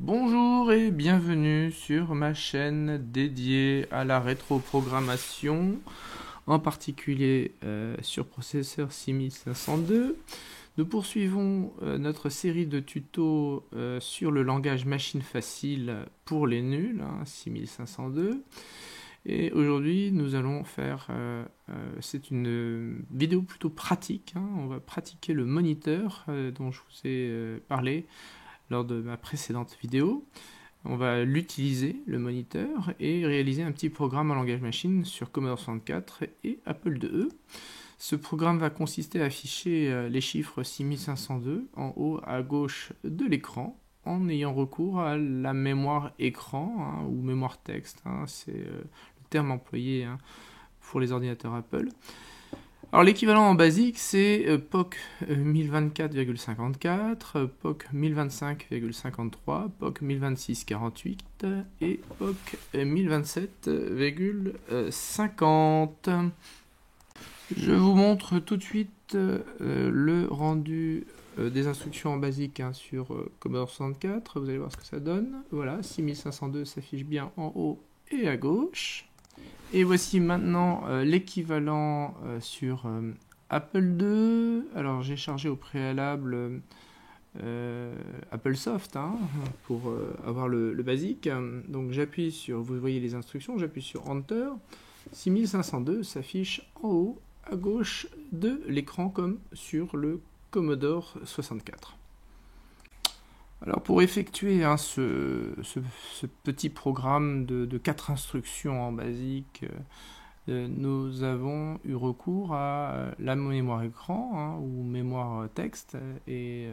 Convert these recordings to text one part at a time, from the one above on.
Bonjour et bienvenue sur ma chaîne dédiée à la rétroprogrammation, en particulier sur processeur 6502. Nous poursuivons notre série de tutos sur le langage machine facile pour les nuls, 6502. Et aujourd'hui, nous allons faire, c'est une vidéo plutôt pratique, on va pratiquer le moniteur dont je vous ai parlé lors de ma précédente vidéo. On va l'utiliser, le moniteur, et réaliser un petit programme en langage machine sur Commodore 64 et Apple IIe. Ce programme va consister à afficher les chiffres 6502 en haut à gauche de l'écran en ayant recours à la mémoire écran ou mémoire texte. C'est le terme employé pour les ordinateurs Apple. Alors l'équivalent en basique c'est POC 1024,54, POC 1025,53, POC 1026,48 et POC 1027,50. Je vous montre tout de suite le rendu des instructions en basique sur Commodore 64. Vous allez voir ce que ça donne. Voilà, 6502 s'affiche bien en haut et à gauche. Et voici maintenant l'équivalent sur Apple II. Alors j'ai chargé au préalable AppleSoft pour avoir le basique. Donc j'appuie sur, vous voyez les instructions, j'appuie sur Enter. 6502 s'affiche en haut à gauche de l'écran comme sur le Commodore 64. Alors pour effectuer ce petit programme de 4 instructions en basique, nous avons eu recours à la mémoire écran ou mémoire texte. Et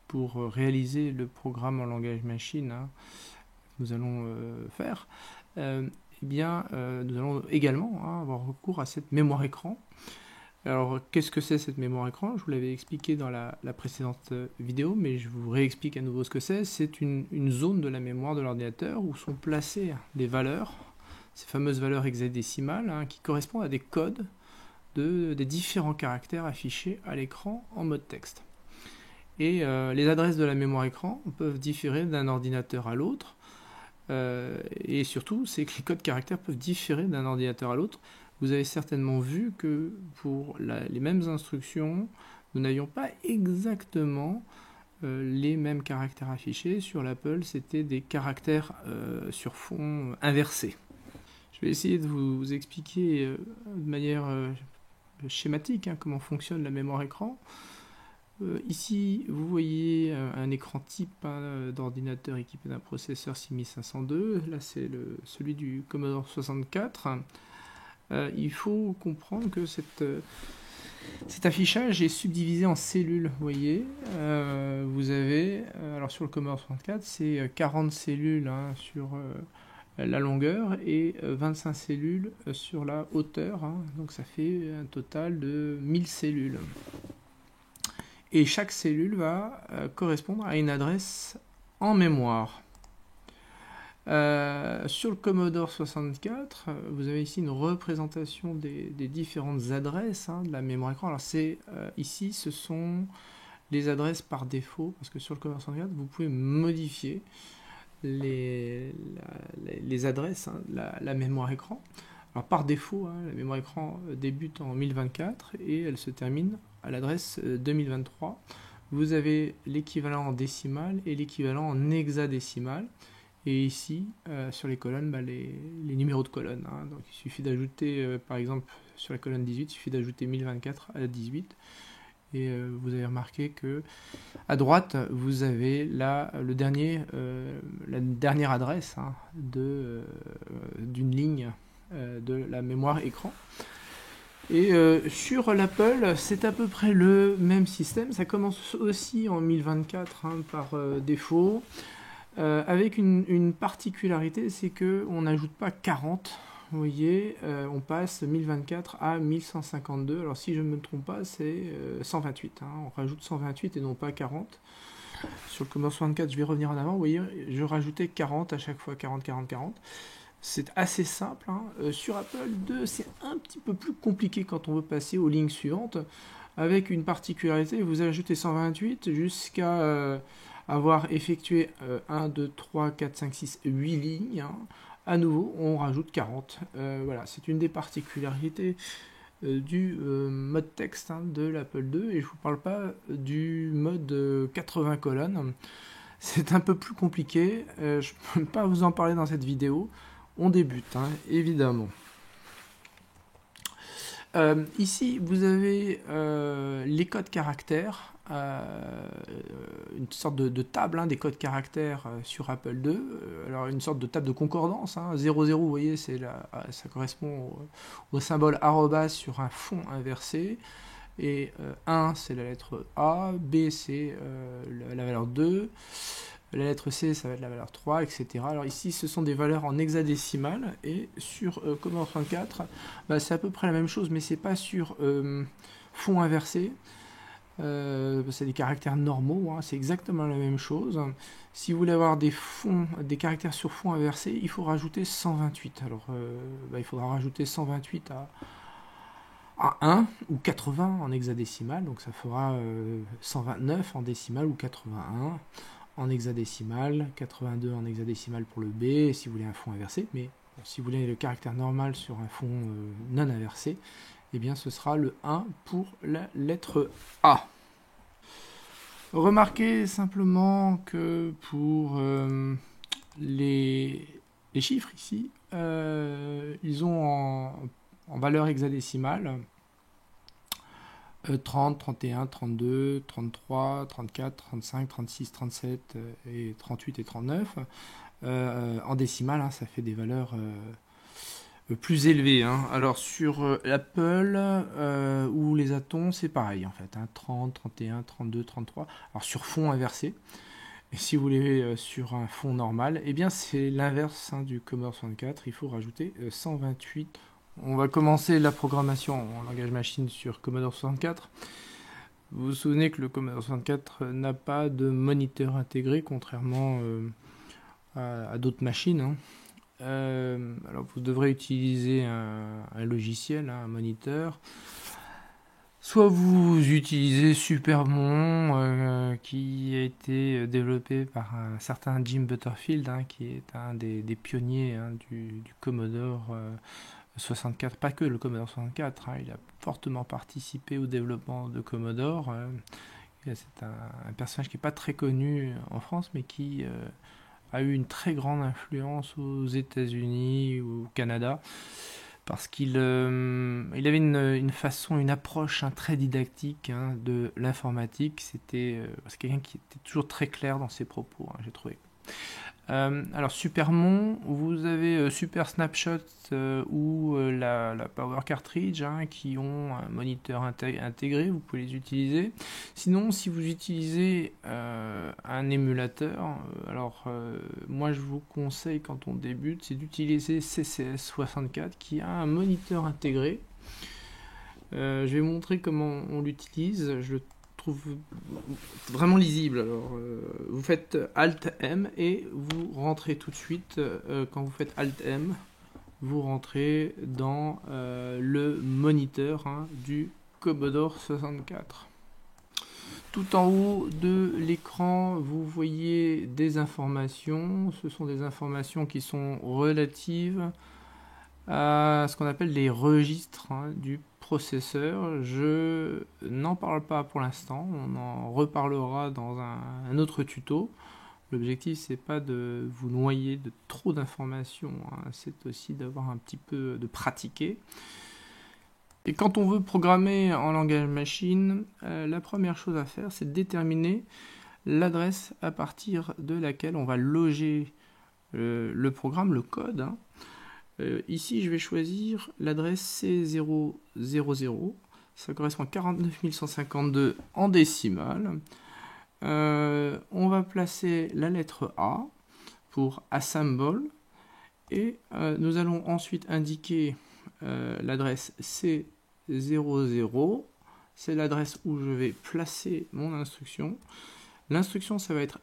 pour réaliser le programme en langage machine nous allons faire, nous allons également avoir recours à cette mémoire écran. Alors, qu'est-ce que c'est cette mémoire écran? Je vous l'avais expliqué dans la précédente vidéo, mais je vous réexplique à nouveau ce que c'est. C'est une zone de la mémoire de l'ordinateur où sont placées des valeurs, ces fameuses valeurs hexadécimales, qui correspondent à des codes des différents caractères affichés à l'écran en mode texte. Et les adresses de la mémoire écran peuvent différer d'un ordinateur à l'autre. Et surtout, c'est que les codes caractères peuvent différer d'un ordinateur à l'autre. Vous avez certainement vu que pour les mêmes instructions, nous n'avions pas exactement les mêmes caractères affichés. Sur l'Apple, c'était des caractères sur fond inversé. Je vais essayer de vous expliquer de manière schématique comment fonctionne la mémoire écran. Ici, vous voyez un écran type d'ordinateur équipé d'un processeur 6502. Là, c'est celui du Commodore 64. Il faut comprendre que cet affichage est subdivisé en cellules. Vous voyez, vous avez, alors sur le Commodore 64, c'est 40 cellules sur la longueur et 25 cellules sur la hauteur. Donc ça fait un total de 1000 cellules. Et chaque cellule va correspondre à une adresse en mémoire. Sur le Commodore 64, vous avez ici une représentation des différentes adresses de la mémoire écran. Alors ici, ce sont les adresses par défaut, parce que sur le Commodore 64, vous pouvez modifier les adresses de la mémoire écran. Alors par défaut, la mémoire écran débute en 1024 et elle se termine à l'adresse 2023. Vous avez l'équivalent en décimal et l'équivalent en hexadécimal. Et ici, sur les colonnes, les numéros de colonnes. Donc il suffit d'ajouter, par exemple, sur la colonne 18, il suffit d'ajouter 1024 à la 18. Et vous avez remarqué que à droite, vous avez la dernière adresse d'une ligne de la mémoire écran. Et sur l'Apple, c'est à peu près le même système. Ça commence aussi en 1024 par défaut. Avec une particularité, c'est qu'on n'ajoute pas 40. Vous voyez, on passe 1024 à 1152. Alors si je ne me trompe pas, c'est 128. On rajoute 128 et non pas 40. Sur le Commodore 64, je vais revenir en avant. Vous voyez, je rajoutais 40 à chaque fois, 40, 40, 40. C'est assez simple. Sur Apple II, c'est un petit peu plus compliqué quand on veut passer aux lignes suivantes. Avec une particularité, vous ajoutez 128 jusqu'à avoir effectué 1, 2, 3, 4, 5, 6, 8 lignes, hein, à nouveau, on rajoute 40. Voilà, c'est une des particularités du mode texte, hein, de l'Apple II, et je ne vous parle pas du mode 80 colonnes. C'est un peu plus compliqué, je ne peux pas vous en parler dans cette vidéo. On débute, hein, évidemment. Ici, vous avez les codes caractères, une sorte de table, hein, des codes caractères sur Apple II. Alors, une sorte de table de concordance, hein. 00, vous voyez, ça correspond au symbole arrobas sur un fond inversé. Et 1, c'est la lettre A, B, c'est la valeur 2, la lettre C, ça va être la valeur 3, etc. Alors ici, ce sont des valeurs en hexadécimales, et sur Commodore 64, bah, c'est à peu près la même chose, mais c'est pas sur fond inversé. C'est des caractères normaux, hein, c'est exactement la même chose. Si vous voulez avoir des caractères sur fond inversé, il faut rajouter 128. Alors, bah, il faudra rajouter 128 à 1 ou 80 en hexadécimal, donc ça fera 129 en décimal ou 81 en hexadécimal, 82 en hexadécimal pour le B, si vous voulez un fond inversé, mais bon, si vous voulez le caractère normal sur un fond non inversé, eh bien ce sera le 1 pour la lettre A. Remarquez simplement que pour les chiffres ici, ils ont en valeur hexadécimale 30, 31, 32, 33, 34, 35, 36, 37 et 38 et 39. En décimale, hein, ça fait des valeurs plus élevées, hein. Alors sur l'Apple ou les Atoms, c'est pareil en fait, hein, 30, 31, 32, 33. Alors sur fond inversé. Et si vous voulez sur un fond normal, eh bien c'est l'inverse, hein, du Commodore 64. Il faut rajouter 128. On va commencer la programmation en langage machine sur Commodore 64. Vous vous souvenez que le Commodore 64 n'a pas de moniteur intégré, contrairement à d'autres machines, hein. Alors vous devrez utiliser un logiciel, hein, un moniteur. Soit vous utilisez Supermon, qui a été développé par un certain Jim Butterfield, hein, qui est un des pionniers, hein, du Commodore 64, pas que le Commodore 64, hein, il a fortement participé au développement de Commodore. C'est un personnage qui n'est pas très connu en France, mais qui a eu une très grande influence aux États-Unis ou au Canada, parce qu'il avait une façon, une approche, hein, très didactique, hein, de l'informatique. C'est quelqu'un qui était toujours très clair dans ses propos, hein, j'ai trouvé. Alors Supermon, vous avez Super Snapshot ou la Power Cartridge, hein, qui ont un moniteur intégré, vous pouvez les utiliser. Sinon, si vous utilisez un émulateur, moi je vous conseille, quand on débute, c'est d'utiliser CCS64 qui a un moniteur intégré. Je vais montrer comment on l'utilise. Je le trouve vraiment lisible. Alors, vous faites Alt M et vous rentrez tout de suite. Quand vous faites Alt M, vous rentrez dans le moniteur, hein, du Commodore 64. Tout en haut de l'écran, vous voyez des informations. Ce sont des informations qui sont relatives à ce qu'on appelle les registres, hein, du processeur. Je n'en parle pas pour l'instant, on en reparlera dans un autre tuto. L'objectif, c'est pas de vous noyer de trop d'informations, hein, c'est aussi d'avoir un petit peu de pratiquer. Et quand on veut programmer en langage machine, la première chose à faire, c'est de déterminer l'adresse à partir de laquelle on va loger le programme, le code, hein. Ici, je vais choisir l'adresse C000, ça correspond à 49 152 en décimale. On va placer la lettre A pour Assemble, et nous allons ensuite indiquer l'adresse C00, c'est l'adresse où je vais placer mon instruction. L'instruction, ça va être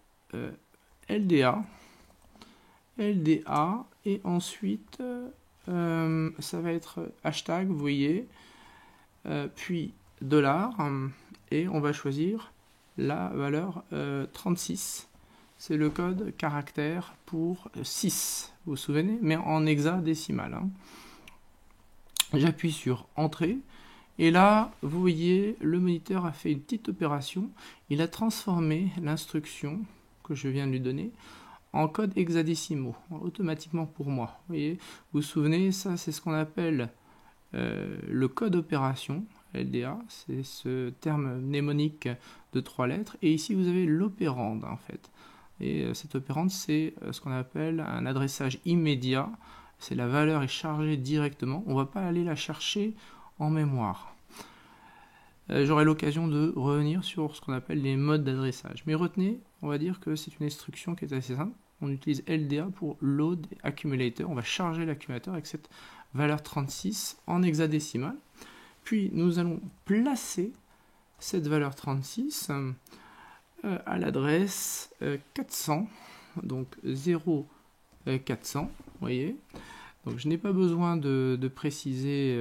LDA, et ensuite ça va être hashtag, vous voyez, puis $, et on va choisir la valeur 36. c'est le code caractère pour 6, vous vous souvenez, mais en hexadécimal. Hein. J'appuie sur Entrée, et là, vous voyez, le moniteur a fait une petite opération. Il a transformé l'instruction que je viens de lui donner en code hexadécimaux, automatiquement pour moi. Vous voyez, vous vous souvenez, ça c'est ce qu'on appelle le code opération, LDA, c'est ce terme mnémonique de 3 lettres, et ici vous avez l'opérande en fait. Et cette opérande, c'est ce qu'on appelle un adressage immédiat, c'est la valeur est chargée directement, on ne va pas aller la chercher en mémoire. J'aurai l'occasion de revenir sur ce qu'on appelle les modes d'adressage. Mais retenez, on va dire que c'est une instruction qui est assez simple. On utilise LDA pour Load Accumulator. On va charger l'accumulateur avec cette valeur 36 en hexadécimal. Puis nous allons placer cette valeur 36 à l'adresse 400, donc 0400, vous voyez. Donc je n'ai pas besoin de préciser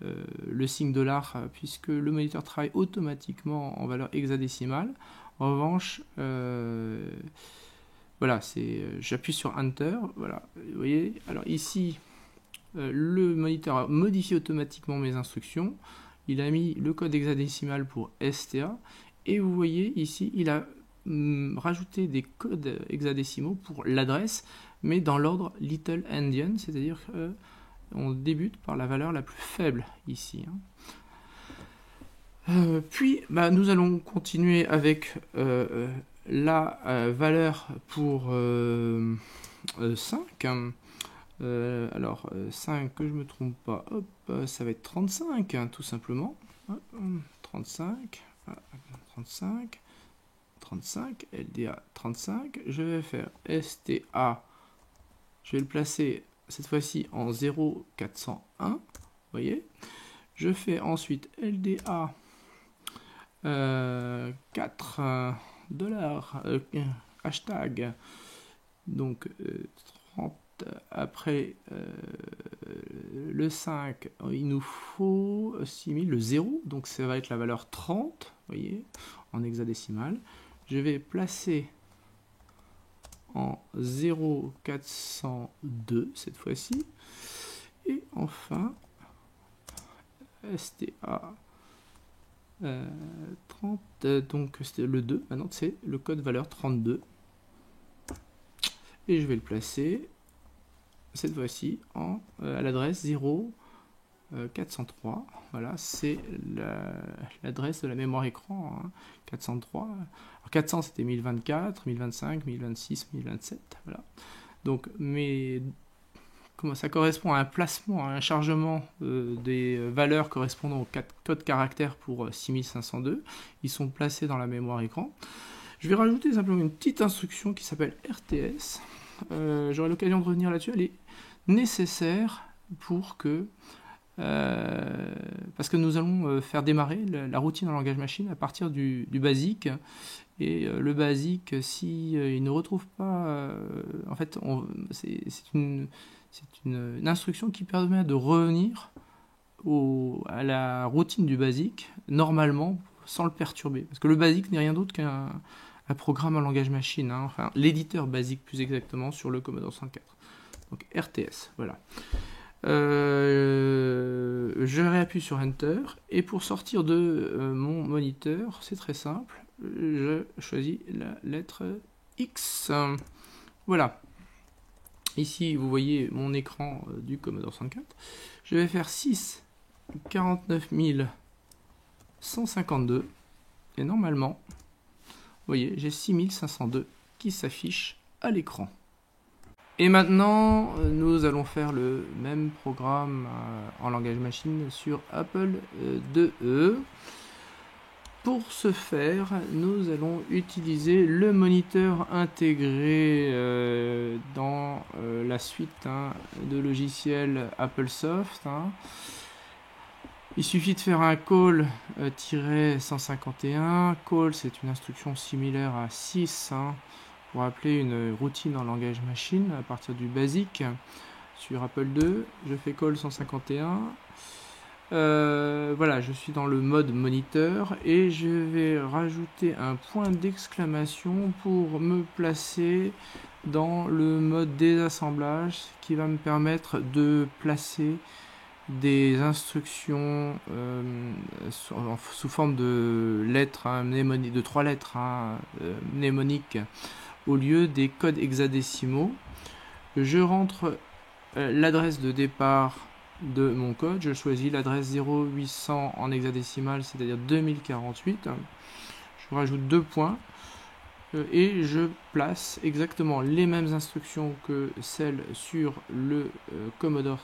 le signe $, puisque le moniteur travaille automatiquement en valeur hexadécimale. En revanche, voilà, j'appuie sur Enter, voilà, vous voyez. Alors ici, le moniteur a modifié automatiquement mes instructions. Il a mis le code hexadécimal pour STA, et vous voyez ici, il a rajouté des codes hexadécimaux pour l'adresse, mais dans l'ordre Little Endian, c'est-à-dire que on débute par la valeur la plus faible ici. Puis nous allons continuer avec la valeur pour 5. Alors 5, que je ne me trompe pas, hop, ça va être 35 hein, tout simplement. Hop, 35, LDA 35. Je vais faire STA, je vais le placer cette fois-ci en 0401, vous voyez. Je fais ensuite LDA 4 dollars hashtag, donc 30 après le 5, il nous faut 6000, le 0, donc ça va être la valeur 30, vous voyez, en hexadécimal. Je vais placer en 0402 cette fois-ci, et enfin STA 30, donc c'était le 2, maintenant c'est le code valeur 32, et je vais le placer cette fois-ci à l'adresse 0403. Voilà, c'est l'adresse de la mémoire écran, hein, 403. Alors 400 c'était 1024, 1025, 1026, 1027. Voilà. Donc, ça correspond à un placement, à un chargement des valeurs correspondant au code caractère pour 6502. Ils sont placés dans la mémoire écran. Je vais rajouter simplement une petite instruction qui s'appelle RTS. J'aurai l'occasion de revenir là-dessus. Elle est nécessaire pour que parce que nous allons faire démarrer la routine en langage machine à partir du basique, et le basique, si il ne retrouve pas, en fait, c'est une instruction qui permet de revenir à la routine du basique normalement sans le perturber, parce que le basique n'est rien d'autre qu'un programme en langage machine, hein, enfin l'éditeur basique plus exactement sur le Commodore 64. Donc RTS, voilà. Je réappuie sur Enter, et pour sortir de mon moniteur, c'est très simple, je choisis la lettre X. Voilà. Ici, vous voyez mon écran du Commodore 64. Je vais faire 6 49 152, et normalement, vous voyez, j'ai 6502 qui s'affiche à l'écran. Et maintenant, nous allons faire le même programme en langage machine sur Apple IIe. Pour ce faire, nous allons utiliser le moniteur intégré dans la suite de logiciels AppleSoft. Il suffit de faire un call-151. Call, c'est une instruction similaire à 6. Pour appeler une routine en langage machine à partir du basique. Sur Apple II, je fais call 151. Voilà, je suis dans le mode moniteur et je vais rajouter un point d'exclamation pour me placer dans le mode désassemblage qui va me permettre de placer des instructions sous forme de lettres mnémoniques, de 3 lettres mnémoniques au lieu des codes hexadécimaux. Je rentre l'adresse de départ de mon code, je choisis l'adresse 0800 en hexadécimal, c'est-à-dire 2048. Je rajoute 2 points et je place exactement les mêmes instructions que celles sur le Commodore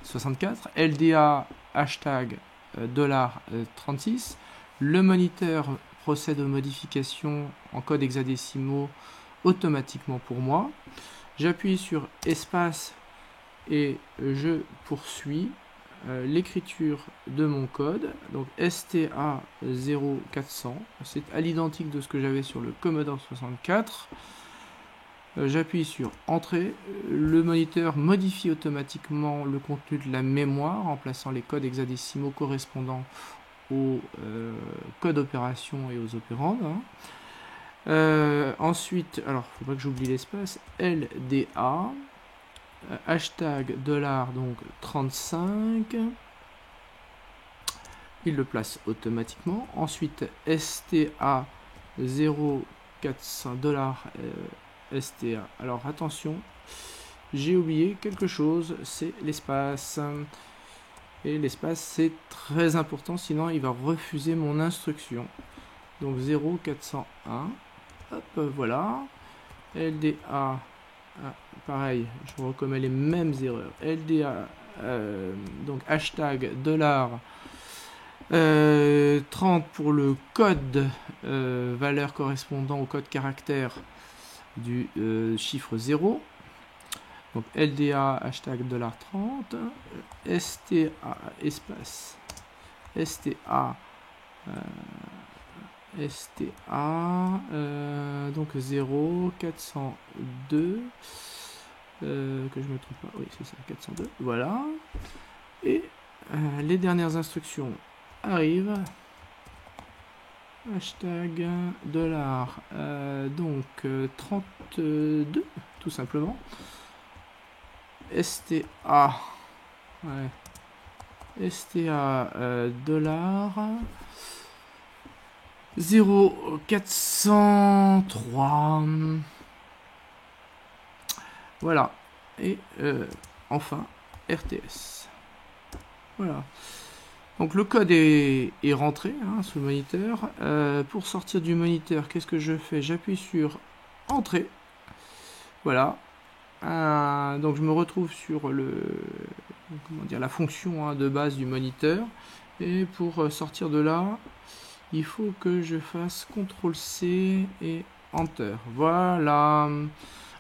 64, LDA hashtag $36. Le moniteur procède aux modifications en code hexadécimaux automatiquement pour moi. J'appuie sur espace et je poursuis l'écriture de mon code, donc STA0400, c'est à l'identique de ce que j'avais sur le Commodore 64. J'appuie sur Entrée, le moniteur modifie automatiquement le contenu de la mémoire en plaçant les codes hexadécimaux correspondant aux codes opérations et aux opérandes. Ensuite, alors faut pas que j'oublie l'espace, LDA hashtag donc 35, il le place automatiquement. Ensuite STA 0400 STA. Alors attention, j'ai oublié quelque chose, c'est l'espace. Et l'espace c'est très important, sinon il va refuser mon instruction. Donc 0401, hop, voilà. LDA, pareil, je recommets les mêmes erreurs. LDA, donc hashtag $30 pour le code valeur correspondant au code caractère du chiffre 0. Donc LDA hashtag $30, STA espace STA donc 0402 que je me trompe pas, oui c'est ça, 402, voilà. Et les dernières instructions arrivent. Hashtag donc 32 tout simplement. STA ouais. STA $ 0403, voilà. Et enfin RTS, voilà. Donc le code est rentré sous le moniteur. Pour sortir du moniteur, qu'est-ce que je fais? J'appuie sur Entrée, voilà. Donc je me retrouve sur la fonction de base du moniteur, et pour sortir de là il faut que je fasse CTRL-C et Enter. Voilà.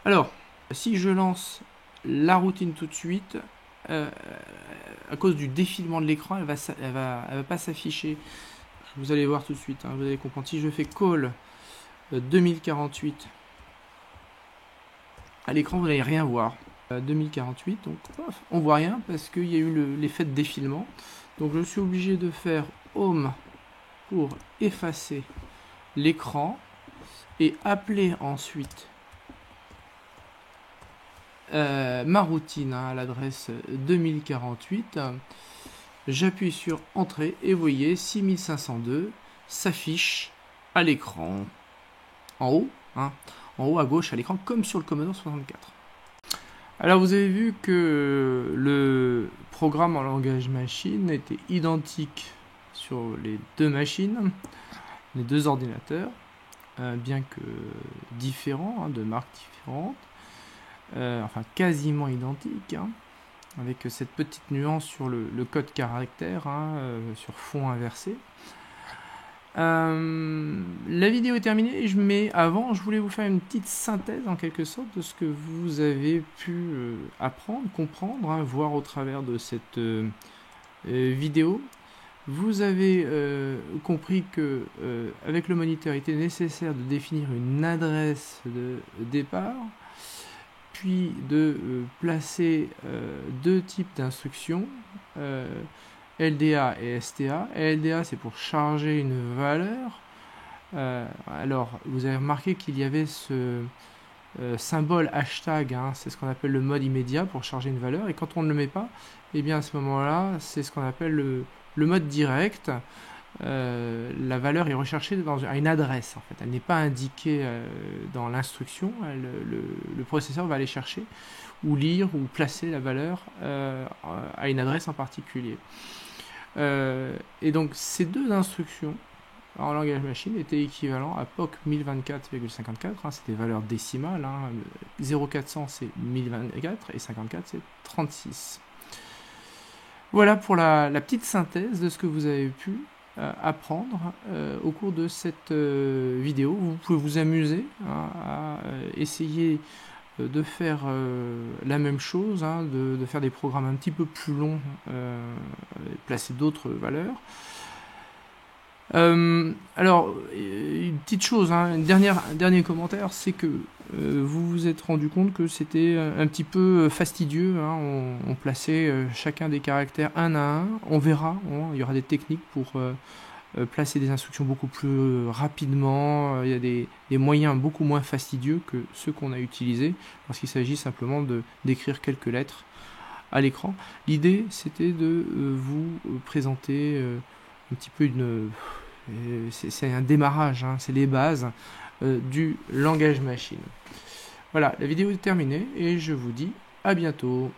Alors, si je lance la routine tout de suite, à cause du défilement de l'écran, elle va pas s'afficher. Vous allez voir tout de suite, vous allez comprendre. Si je fais call 2048, à l'écran, vous n'allez rien voir. 2048, donc on voit rien parce qu'il y a eu l'effet de défilement. Donc je suis obligé de faire Home pour effacer l'écran et appeler ensuite ma routine à l'adresse 2048. J'appuie sur Entrée et vous voyez 6502 s'affiche à l'écran en haut, en haut à gauche à l'écran, comme sur le Commodore 64. Alors vous avez vu que le programme en langage machine était identique sur les deux machines, les deux ordinateurs, bien que différents, de marques différentes, enfin quasiment identiques, avec cette petite nuance sur le code caractère, sur fond inversé. La vidéo est terminée, mais avant je voulais vous faire une petite synthèse en quelque sorte de ce que vous avez pu apprendre, comprendre, voir au travers de cette vidéo. Vous avez compris que avec le moniteur il était nécessaire de définir une adresse de départ, puis de placer deux types d'instructions, LDA et STA. LDA, c'est pour charger une valeur. Alors, vous avez remarqué qu'il y avait ce symbole hashtag, hein, c'est ce qu'on appelle le mode immédiat pour charger une valeur, et quand on ne le met pas, et bien à ce moment-là, c'est ce qu'on appelle le mode direct. La valeur est recherchée à une adresse, en fait. Elle n'est pas indiquée dans l'instruction. Le processeur va aller chercher ou lire ou placer la valeur à une adresse en particulier. Et donc ces deux instructions en langage machine étaient équivalents à POC 1024,54, hein, c'est des valeurs décimales, hein, 0400 c'est 1024 et 54 c'est 36. Voilà pour la petite synthèse de ce que vous avez pu apprendre au cours de cette vidéo. Vous pouvez vous amuser à essayer de faire la même chose, hein, de faire des programmes un petit peu plus longs, placer d'autres valeurs. Alors, une petite chose, hein, un dernier commentaire, c'est que vous vous êtes rendu compte que c'était un petit peu fastidieux, hein, on plaçait chacun des caractères un à un. On verra, il y aura des techniques pour placer des instructions beaucoup plus rapidement. Il y a des moyens beaucoup moins fastidieux que ceux qu'on a utilisés lorsqu'il s'agit simplement d'écrire quelques lettres à l'écran. L'idée, c'était de vous présenter un petit peu c'est un démarrage, hein, c'est les bases du langage machine. Voilà, la vidéo est terminée et je vous dis à bientôt.